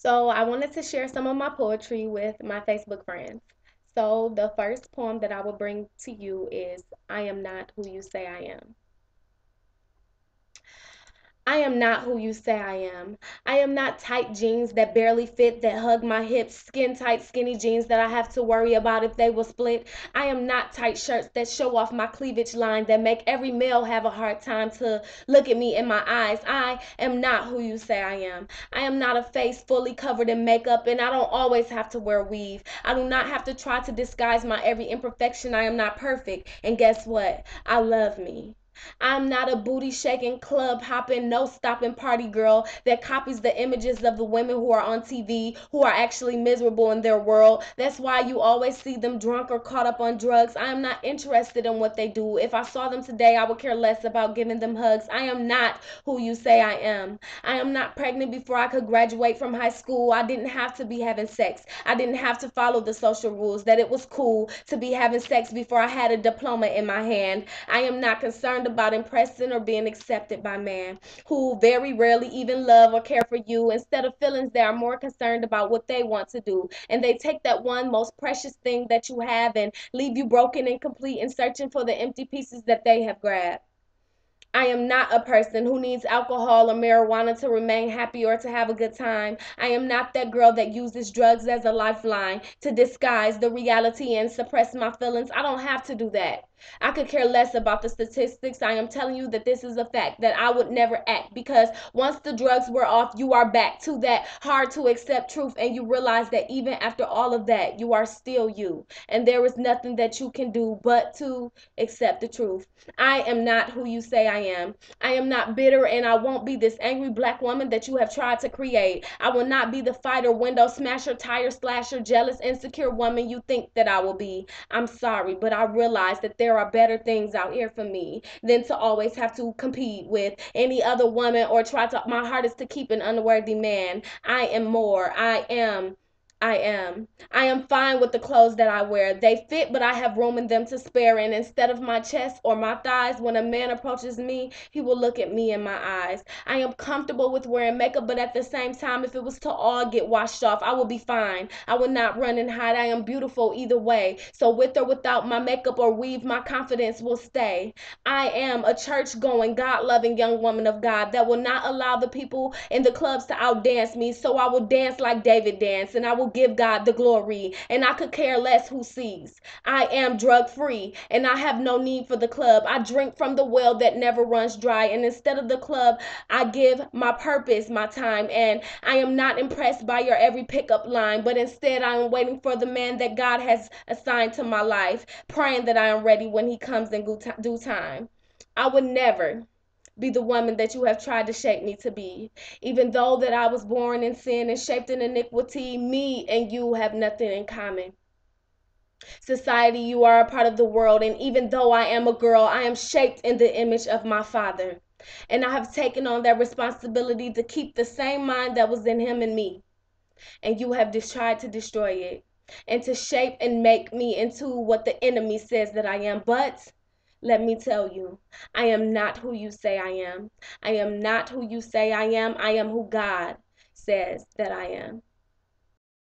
So I wanted to share some of my poetry with my Facebook friends. So the first poem that I will bring to you is I Am Not Who You Say I Am. I am not who you say I am. I am not tight jeans that barely fit, that hug my hips, skin tight, skinny jeans that I have to worry about if they will split. I am not tight shirts that show off my cleavage line, that make every male have a hard time to look at me in my eyes. I am not who you say I am. I am not a face fully covered in makeup, and I don't always have to wear weave. I do not have to try to disguise my every imperfection. I am not perfect. And guess what? I love me. I'm not a booty shaking, club hopping, no stopping party girl that copies the images of the women who are on TV who are actually miserable in their world. That's why you always see them drunk or caught up on drugs. I am not interested in what they do. If I saw them today, I would care less about giving them hugs. I am not who you say I am. I am not pregnant before I could graduate from high school. I didn't have to be having sex. I didn't have to follow the social rules, that it was cool to be having sex before I had a diploma in my hand. I am not concerned about impressing or being accepted by men who very rarely even love or care for you. Instead of feelings, they are more concerned about what they want to do. And they take that one most precious thing that you have and leave you broken and complete and searching for the empty pieces that they have grabbed. I am not a person who needs alcohol or marijuana to remain happy or to have a good time. I am not that girl that uses drugs as a lifeline to disguise the reality and suppress my feelings. I don't have to do that. I could care less about the statistics. I am telling you that this is a fact, that I would never act, because once the drugs were off, you are back to that hard to accept truth, and you realize that even after all of that, you are still you. And there is nothing that you can do but to accept the truth. I am not who you say I am. I am not bitter, and I won't be this angry black woman that you have tried to create. I will not be the fighter, window smasher, tire slasher, jealous, insecure woman you think that I will be. I'm sorry, but I realize that there are better things out here for me than to always have to compete with any other woman or try to. My heart is to keep an unworthy man. I am more. I am fine with the clothes that I wear. They fit, but I have room in them to spare. And instead of my chest or my thighs, when a man approaches me, he will look at me in my eyes. I am comfortable with wearing makeup, but at the same time, if it was to all get washed off, I would be fine. I would not run and hide. I am beautiful either way. So with or without my makeup or weave, my confidence will stay. I am a church going, God loving young woman of God that will not allow the people in the clubs to outdance me. So I will dance like David danced, and I will give God the glory. And I could care less who sees. I am drug free, and I have no need for the club. I drink from the well that never runs dry. And instead of the club, I give my purpose my time. And I am not impressed by your every pickup line, but instead I am waiting for the man that God has assigned to my life, praying that I am ready when he comes in due time. I would never be the woman that you have tried to shape me to be. Even though that I was born in sin and shaped in iniquity, me and you have nothing in common. Society, you are a part of the world, and even though I am a girl, I am shaped in the image of my father. And I have taken on that responsibility to keep the same mind that was in him and me. And you have just tried to destroy it and to shape and make me into what the enemy says that I am. But let me tell you, I am not who you say I am. I am not who you say I am. I am who God says that I am.